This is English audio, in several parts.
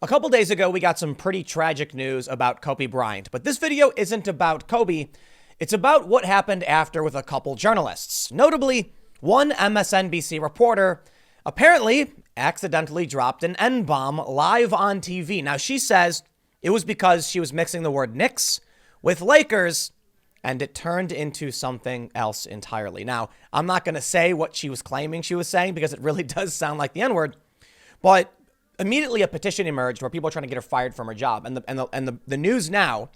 A couple days ago, we got some pretty tragic news about Kobe Bryant, but this video isn't about Kobe. It's about what happened after with a couple journalists. Notably, one MSNBC reporter apparently accidentally dropped an N-bomb live on TV. Now, she says it was because she was mixing the word Knicks with Lakers, and it turned into something else entirely. Now, I'm not going to say what she was claiming she was saying because it really does sound like the N-word, but immediately a petition emerged where people are trying to get her fired from her job. And the news now,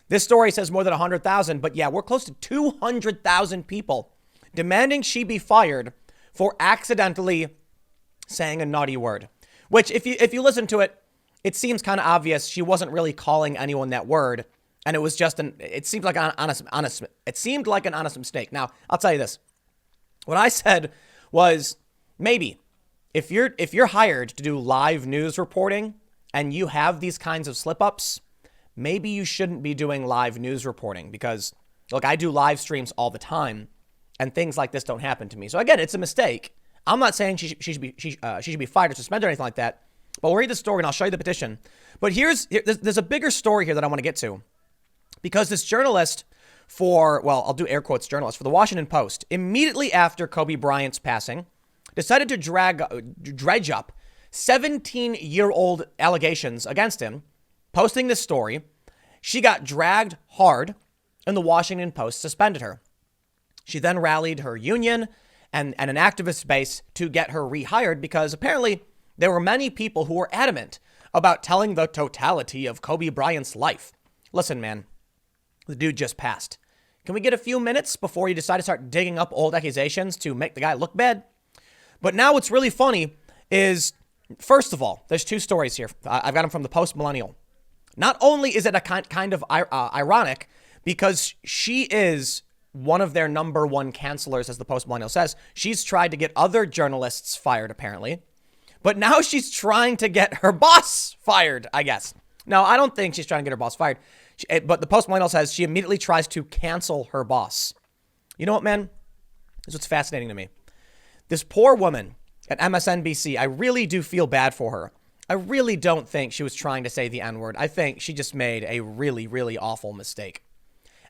this story says more than 100,000, but yeah, we're close to 200,000 people demanding she be fired for accidentally saying a naughty word. Which, if you listen to it, it seems kind of obvious she wasn't really calling anyone that word, and it was just it seemed like an honest mistake. Now, I'll tell you this. What I said was maybe if you're hired to do live news reporting and you have these kinds of slip-ups, maybe you shouldn't be doing live news reporting because, look, I do live streams all the time and things like this don't happen to me. So again, it's a mistake. I'm not saying she should be fired or suspended or anything like that, but we'll read the story and I'll show you the petition. But there's a bigger story here that I want to get to because this journalist I'll do air quotes journalist for the Washington Post, immediately after Kobe Bryant's passing, decided to dredge up 17-year-old allegations against him, posting this story. She got dragged hard, and the Washington Post suspended her. She then rallied her union and an activist base to get her rehired because apparently there were many people who were adamant about telling the totality of Kobe Bryant's life. Listen, man, the dude just passed. Can we get a few minutes before you decide to start digging up old accusations to make the guy look bad? But now what's really funny is, first of all, there's two stories here. I've got them from the Post Millennial. Not only is it a kind of ironic because she is one of their number one cancelers, as the Post Millennial says. She's tried to get other journalists fired, apparently. But now she's trying to get her boss fired, I guess. No, I don't think she's trying to get her boss fired. But the Post Millennial says she immediately tries to cancel her boss. You know what, man? This is what's fascinating to me. This poor woman at MSNBC, I really do feel bad for her. I really don't think she was trying to say the N-word. I think she just made a really, really awful mistake.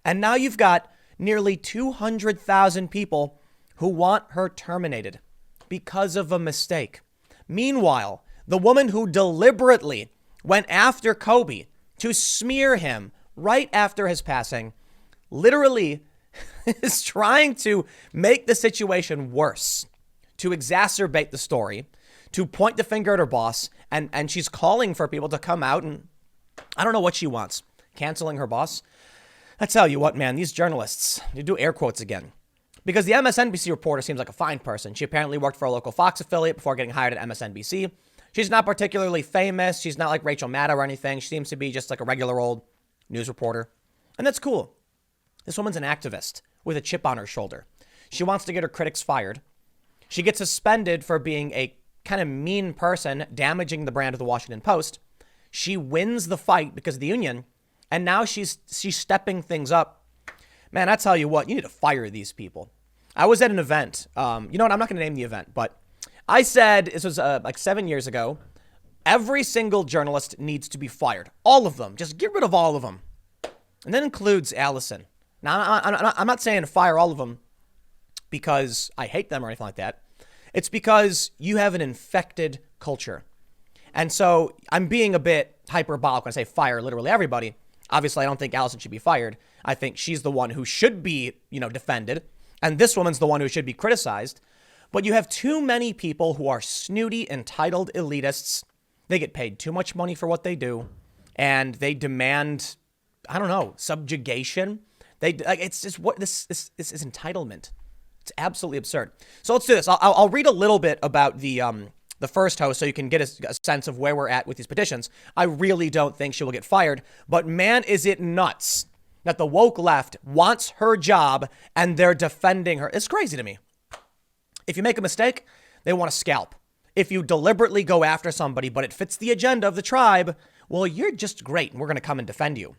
And now you've got nearly 200,000 people who want her terminated because of a mistake. Meanwhile, the woman who deliberately went after Kobe to smear him right after his passing literally is trying to make the situation worse, to exacerbate the story, to point the finger at her boss, and she's calling for people to come out and I don't know what she wants. Canceling her boss? I tell you what, man, these journalists, you do air quotes again. Because the MSNBC reporter seems like a fine person. She apparently worked for a local Fox affiliate before getting hired at MSNBC. She's not particularly famous. She's not like Rachel Maddow or anything. She seems to be just like a regular old news reporter. And that's cool. This woman's an activist with a chip on her shoulder. She wants to get her critics fired. She gets suspended for being a kind of mean person, damaging the brand of the Washington Post. She wins the fight because of the union, and now she's stepping things up. Man, I tell you what, you need to fire these people. I was at an event. You know what? I'm not going to name the event, but I said, this was like 7 years ago, every single journalist needs to be fired. All of them. Just get rid of all of them. And that includes Allison. Now, I'm not saying to fire all of them because I hate them or anything like that. It's because you have an infected culture. And so I'm being a bit hyperbolic when I say fire literally everybody. Obviously, I don't think Allison should be fired. I think she's the one who should be, defended. And this woman's the one who should be criticized. But you have too many people who are snooty, entitled elitists. They get paid too much money for what they do. And they demand, subjugation. It's just what this is entitlement. It's absolutely absurd. So let's do this. I'll read a little bit about the first host so you can get a sense of where we're at with these petitions. I really don't think she will get fired, but man, is it nuts that the woke left wants her job and they're defending her. It's crazy to me. If you make a mistake, they want to scalp. If you deliberately go after somebody, but it fits the agenda of the tribe, well, you're just great and we're going to come and defend you.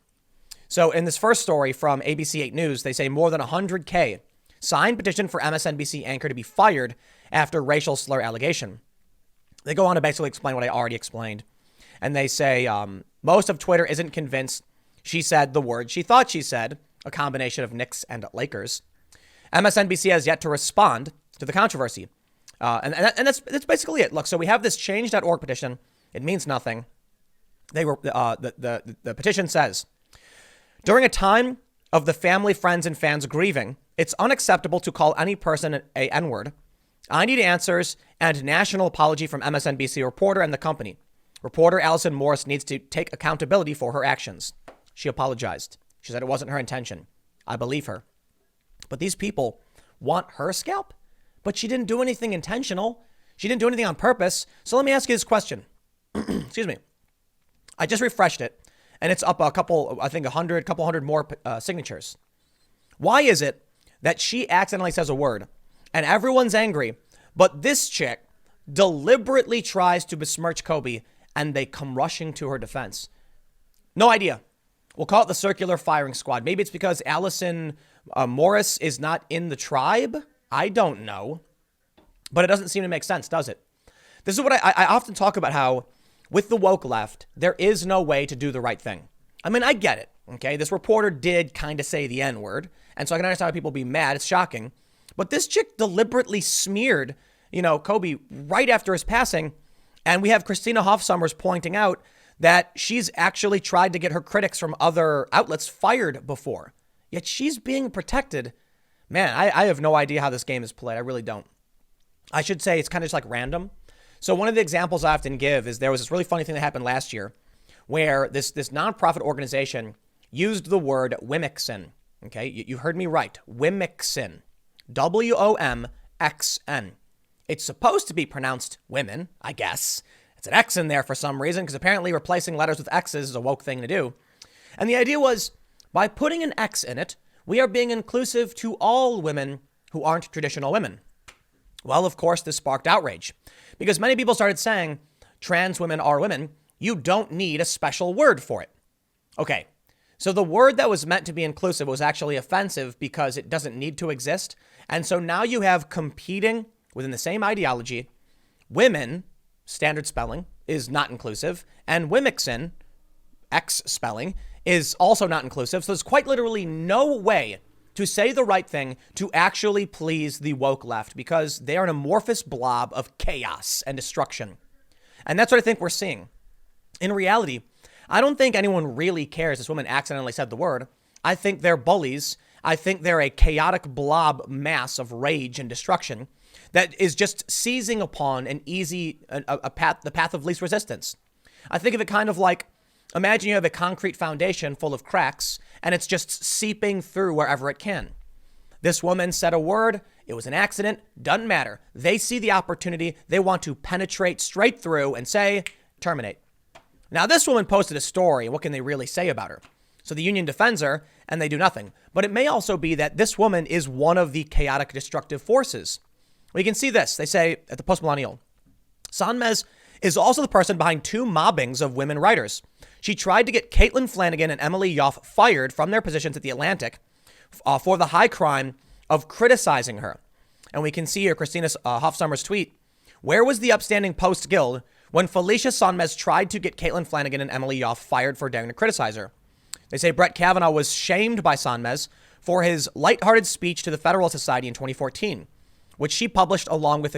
So in this first story from ABC 8 News, they say more than 100K signed petition for MSNBC anchor to be fired after racial slur allegation. They go on to basically explain what I already explained. And they say most of Twitter isn't convinced she said the word she thought she said, a combination of Knicks and Lakers. MSNBC has yet to respond to the controversy. And that's basically it. Look, so we have this change.org petition. It means nothing. They were the petition says, during a time of the family, friends, and fans grieving, it's unacceptable to call any person a N-word. I need answers and national apology from MSNBC reporter and the company. Reporter Allison Morris needs to take accountability for her actions. She apologized. She said it wasn't her intention. I believe her. But these people want her scalp? But she didn't do anything intentional. She didn't do anything on purpose. So let me ask you this question. Excuse me. I just refreshed it, and it's up a couple hundred more signatures. Why is it that she accidentally says a word and everyone's angry, but this chick deliberately tries to besmirch Kobe and they come rushing to her defense? No idea. We'll call it the circular firing squad. Maybe it's because Allison Morris is not in the tribe. I don't know. But it doesn't seem to make sense, does it? This is what I often talk about, how with the woke left, there is no way to do the right thing. I mean, I get it. Okay, this reporter did kind of say the N-word. And so I can understand why people be mad. It's shocking. But this chick deliberately smeared, Kobe right after his passing. And we have Christina Hoffsommers pointing out that she's actually tried to get her critics from other outlets fired before. Yet she's being protected. Man, I have no idea how this game is played. I really don't. I should say it's kind of just like random. So one of the examples I often give is there was this really funny thing that happened last year where this nonprofit organization used the word Wimixin. Okay, you heard me right. Wimixin. WOMXN. It's supposed to be pronounced women, I guess. It's an X in there for some reason, because apparently replacing letters with X's is a woke thing to do. And the idea was, by putting an X in it, we are being inclusive to all women who aren't traditional women. Well, of course, this sparked outrage, because many people started saying, trans women are women. You don't need a special word for it. Okay, so the word that was meant to be inclusive was actually offensive because it doesn't need to exist. And so now you have competing within the same ideology. Women, standard spelling, is not inclusive. And Wimixin, X spelling, is also not inclusive. So there's quite literally no way to say the right thing to actually please the woke left, because they are an amorphous blob of chaos and destruction. And that's what I think we're seeing. In reality, I don't think anyone really cares this woman accidentally said the word. I think they're bullies. I think they're a chaotic blob mass of rage and destruction that is just seizing upon an easy, the path of least resistance. I think of it kind of like, imagine you have a concrete foundation full of cracks and it's just seeping through wherever it can. This woman said a word. It was an accident. Doesn't matter. They see the opportunity. They want to penetrate straight through and say, terminate. Now, this woman posted a story. What can they really say about her? So the union defends her and they do nothing. But it may also be that this woman is one of the chaotic, destructive forces. We can see this. They say at the Post-Millennial, Sonmez is also the person behind 2 mobbings of women writers. She tried to get Caitlin Flanagan and Emily Yoff fired from their positions at The Atlantic for the high crime of criticizing her. And we can see here Christina Hoffsommer's tweet. Where was the upstanding Post Guild when Felicia Sonmez tried to get Caitlin Flanagan and Emily Yoff fired for daring to criticize her? They say Brett Kavanaugh was shamed by Sonmez for his lighthearted speech to the Federalist Society in 2014, which she published along with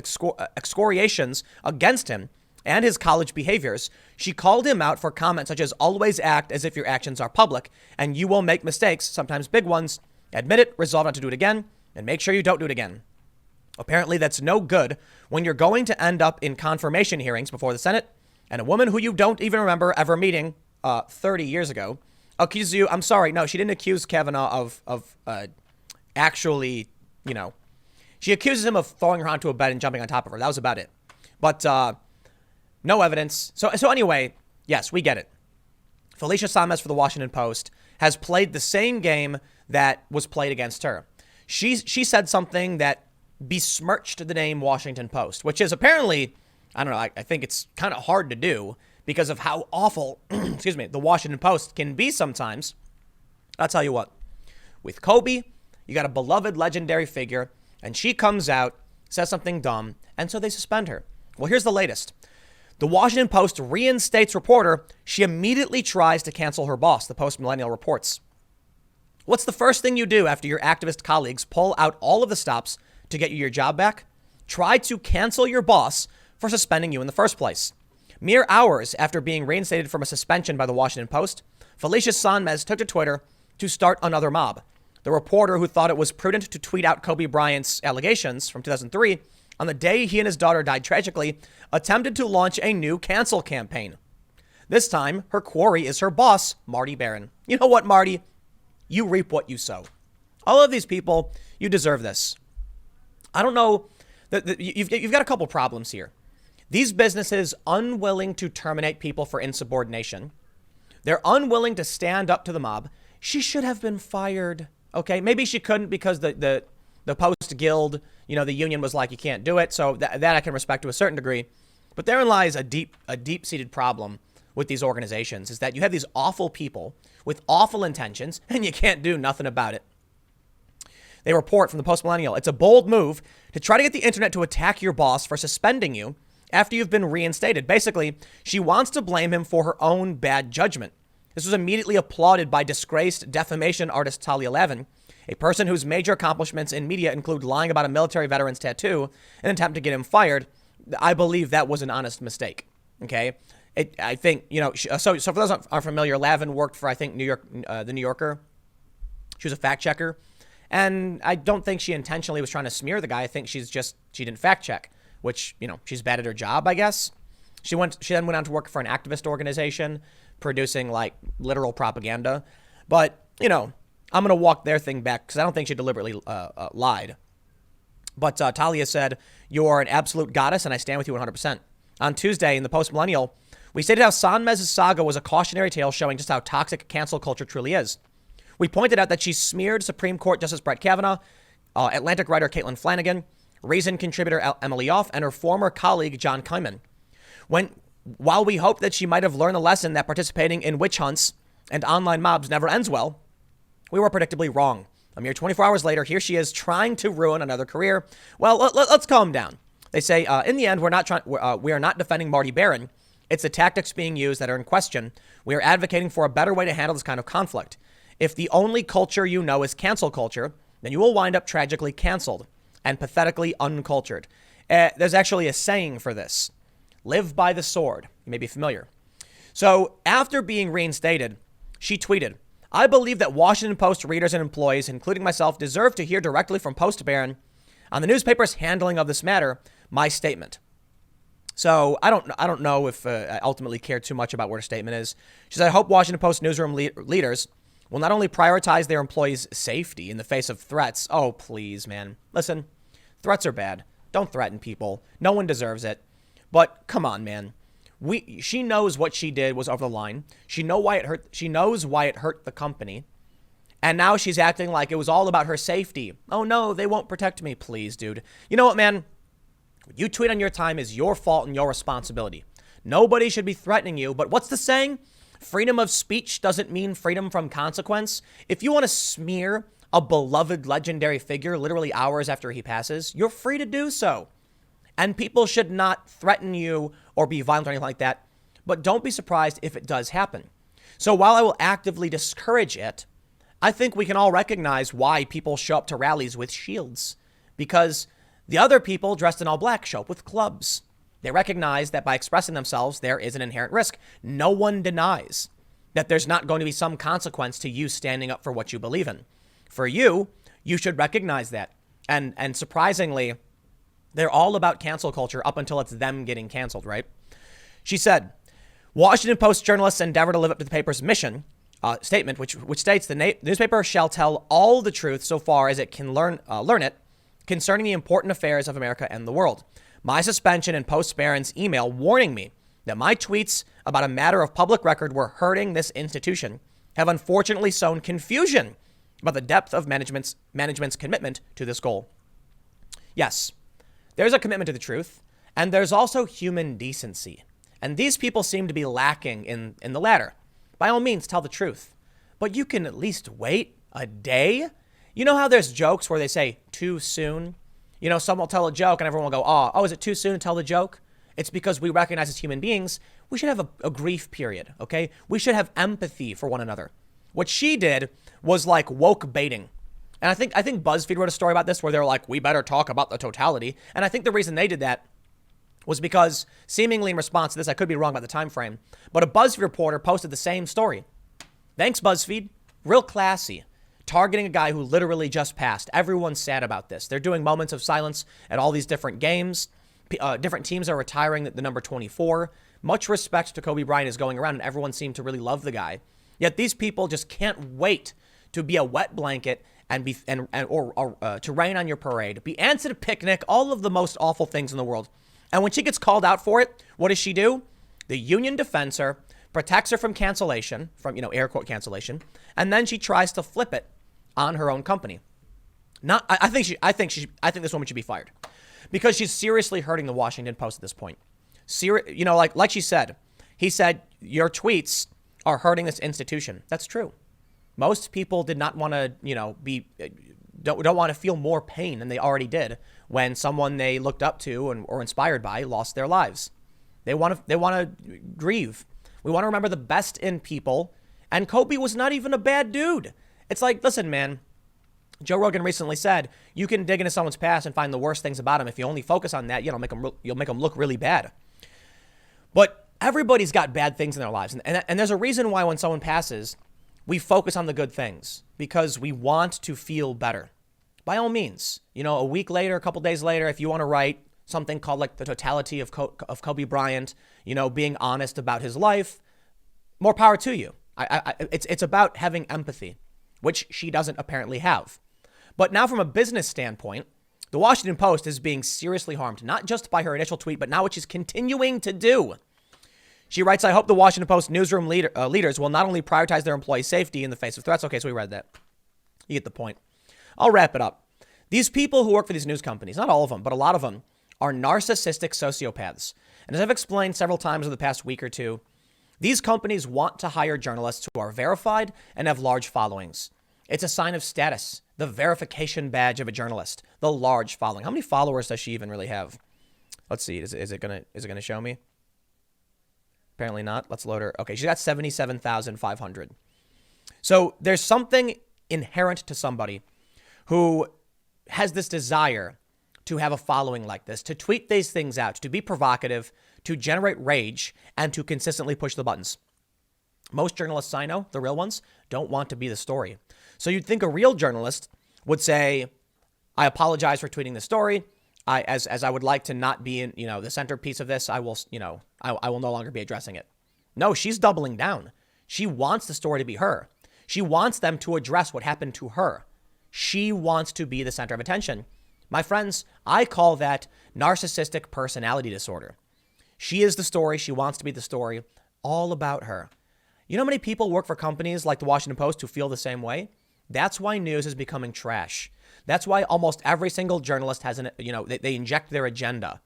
excoriations against him and his college behaviors. She called him out for comments such as always act as if your actions are public and you will make mistakes, sometimes big ones. Admit it, resolve not to do it again, and make sure you don't do it again. Apparently that's no good when you're going to end up in confirmation hearings before the Senate and a woman who you don't even remember ever meeting 30 years ago accuses you. I'm sorry. No, she didn't accuse Kavanaugh of actually, she accuses him of throwing her onto a bed and jumping on top of her. That was about it. But no evidence. So anyway, yes, we get it. Felicia Sonmez for the Washington Post has played the same game that was played against her. She said something that besmirched the name Washington Post, which is apparently, I don't know, I think it's kind of hard to do because of how awful, the Washington Post can be sometimes. I'll tell you what, with Kobe, you got a beloved legendary figure, and she comes out, says something dumb, and so they suspend her. Well, here's the latest. The Washington Post reinstates reporter. She immediately tries to cancel her boss, the Post Millennial reports. What's the first thing you do after your activist colleagues pull out all of the stops to get you your job back? Try to cancel your boss for suspending you in the first place. Mere hours after being reinstated from a suspension by the Washington Post, Felicia Sonmez took to Twitter to start another mob. The reporter who thought it was prudent to tweet out Kobe Bryant's allegations from 2003 on the day he and his daughter died tragically, attempted to launch a new cancel campaign. This time, her quarry is her boss, Marty Barron. You know what, Marty? You reap what you sow. All of these people, you deserve this. I don't know. You've got a couple problems here. These businesses unwilling to terminate people for insubordination. They're unwilling to stand up to the mob. She should have been fired. Okay, maybe she couldn't because the Post Guild, the union was like, you can't do it. So that I can respect to a certain degree. But therein lies a deep-seated problem with these organizations, is that you have these awful people with awful intentions and you can't do nothing about it. They report from the Post Millennial, it's a bold move to try to get the internet to attack your boss for suspending you after you've been reinstated. Basically, she wants to blame him for her own bad judgment. This was immediately applauded by disgraced defamation artist Talia Lavin, a person whose major accomplishments in media include lying about a military veteran's tattoo in an attempt to get him fired. I believe that was an honest mistake. Okay. I think, so for those who aren't familiar, Lavin worked for, I think, the New Yorker. She was a fact checker. And I don't think she intentionally was trying to smear the guy. I think she didn't fact check, which, she's bad at her job, I guess. She then went on to work for an activist organization producing like literal propaganda. But, I'm going to walk their thing back because I don't think she deliberately lied. But Talia said, "You are an absolute goddess and I stand with you 100%. On Tuesday in the Post Millennial, we stated how Sonmez's saga was a cautionary tale showing just how toxic cancel culture truly is. We pointed out that she smeared Supreme Court Justice Brett Kavanaugh, Atlantic writer Caitlin Flanagan, Reason contributor Emily Yoff, and her former colleague John Kyman. While we hoped that she might have learned the lesson that participating in witch hunts and online mobs never ends well, we were predictably wrong. A mere 24 hours later, here she is trying to ruin another career. Well, let's calm down. They say, in the end, we are not defending Marty Barron. It's the tactics being used that are in question. We are advocating for a better way to handle this kind of conflict. If the only culture you know is cancel culture, then you will wind up tragically canceled and pathetically uncultured." There's actually a saying for this. Live by the sword. You may be familiar. So after being reinstated, she tweeted, "I believe that Washington Post readers and employees, including myself, deserve to hear directly from Post Barron on the newspaper's handling of this matter, my statement." So I don't know if I ultimately care too much about what her statement is. She said, "I hope Washington Post newsroom leaders will not only prioritize their employees' safety in the face of threats." Oh, please, man. Listen, threats are bad. Don't threaten people. No one deserves it. But come on, man. She knows what she did was over the line. She knows why it hurt the company. And now she's acting like it was all about her safety. Oh, no, they won't protect me. Please, dude. You know what, man? What you tweet on your time is your fault and your responsibility. Nobody should be threatening you. But what's the saying? Freedom of speech doesn't mean freedom from consequence. If you want to smear a beloved legendary figure literally hours after he passes, you're free to do so. And people should not threaten you or be violent or anything like that. But don't be surprised if it does happen. So while I will actively discourage it, I think we can all recognize why people show up to rallies with shields. Because the other people dressed in all black show up with clubs. They recognize that by expressing themselves, there is an inherent risk. No one denies that there's not going to be some consequence to you standing up for what you believe in. For you, you should recognize that. And surprisingly, they're all about cancel culture up until it's them getting canceled, right? She said, Washington Post journalists endeavor to live up to the paper's mission statement, which states the newspaper shall tell all the truth so far as it can learn it concerning the important affairs of America and the world. My suspension and Post Barron's email warning me that my tweets about a matter of public record were hurting this institution have unfortunately sown confusion about the depth of management's commitment to this goal. Yes, there's a commitment to the truth, and there's also human decency. And these people seem to be lacking in the latter. By all means, tell the truth. But you can at least wait a day. You know how there's jokes where they say too soon? You know, someone will tell a joke and everyone will go, oh, is it too soon to tell the joke? It's because we recognize as human beings, we should have a grief period, okay? We should have empathy for one another. What she did was like woke baiting. And I think BuzzFeed wrote a story about this where they're like, we better talk about the totality. And I think the reason they did that was because seemingly in response to this, I could be wrong about the time frame, but a BuzzFeed reporter posted the same story. Thanks, BuzzFeed. Real classy. Targeting a guy who literally just passed. Everyone's sad about this. They're doing moments of silence at all these different games. Different teams are retiring the number 24. Much respect to Kobe Bryant is going around, and everyone seemed to really love the guy. Yet these people just can't wait to be a wet blanket and to rain on your parade, be ants at a picnic, all of the most awful things in the world. And when she gets called out for it, what does she do? The union defends her, protects her from cancellation, from, air quote cancellation, and then she tries to flip it on her own company. I think this woman should be fired because she's seriously hurting the Washington Post at this point. Like she said, he said, your tweets are hurting this institution. That's true. Most people did not want to, don't want to feel more pain than they already did when someone they looked up to or inspired by lost their lives. They want to grieve. We want to remember the best in people. And Kobe was not even a bad dude. It's like, listen, man, Joe Rogan recently said, you can dig into someone's past and find the worst things about him. If you only focus on that, you'll make them look really bad. But everybody's got bad things in their lives. And there's a reason why when someone passes, we focus on the good things because we want to feel better. By all means, a week later, a couple days later, if you want to write something called like the totality of Kobe Bryant, being honest about his life, more power to you. It's about having empathy, which she doesn't apparently have. But now from a business standpoint, the Washington Post is being seriously harmed, not just by her initial tweet, but now what she's continuing to do. She writes, I hope the Washington Post newsroom leaders will not only prioritize their employees' safety in the face of threats. Okay, so we read that. You get the point. I'll wrap it up. These people who work for these news companies, not all of them, but a lot of them, are narcissistic sociopaths. And as I've explained several times in the past week or two, these companies want to hire journalists who are verified and have large followings. It's a sign of status, the verification badge of a journalist, the large following. How many followers does she even really have? Let's see. Is it gonna show me? Apparently not. Let's load her. Okay, she's got 77,500. So there's something inherent to somebody who has this desire to have a following like this, to tweet these things out, to be provocative, to generate rage, and to consistently push the buttons. Most journalists I know, the real ones, don't want to be the story. So you'd think a real journalist would say, I apologize for tweeting this story. As I would like to not be in, the centerpiece of this, I will no longer be addressing it. No, she's doubling down. She wants the story to be her. She wants them to address what happened to her. She wants to be the center of attention. My friends, I call that narcissistic personality disorder. She is the story. She wants to be the story. All about her. You know how many people work for companies like the Washington Post who feel the same way? That's why news is becoming trash. That's why almost every single journalist has they inject their agenda.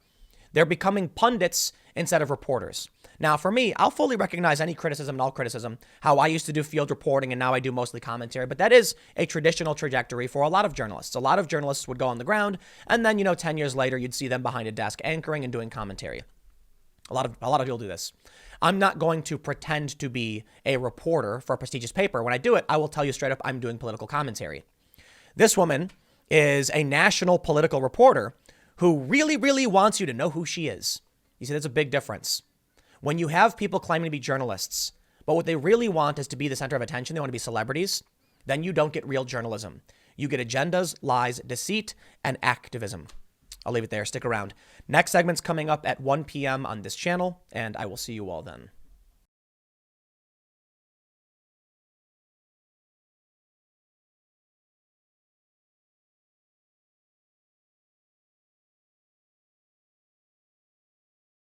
They're becoming pundits instead of reporters. Now, for me, I'll fully recognize any criticism and all criticism, how I used to do field reporting and now I do mostly commentary. But that is a traditional trajectory for a lot of journalists. A lot of journalists would go on the ground and then, 10 years later, you'd see them behind a desk anchoring and doing commentary. A lot of people do this. I'm not going to pretend to be a reporter for a prestigious paper. When I do it, I will tell you straight up, I'm doing political commentary. This woman is a national political reporter who really, really wants you to know who she is. You see, there's a big difference. When you have people claiming to be journalists, but what they really want is to be the center of attention, they want to be celebrities, then you don't get real journalism. You get agendas, lies, deceit, and activism. I'll leave it there. Stick around. Next segment's coming up at 1 p.m. on this channel, and I will see you all then.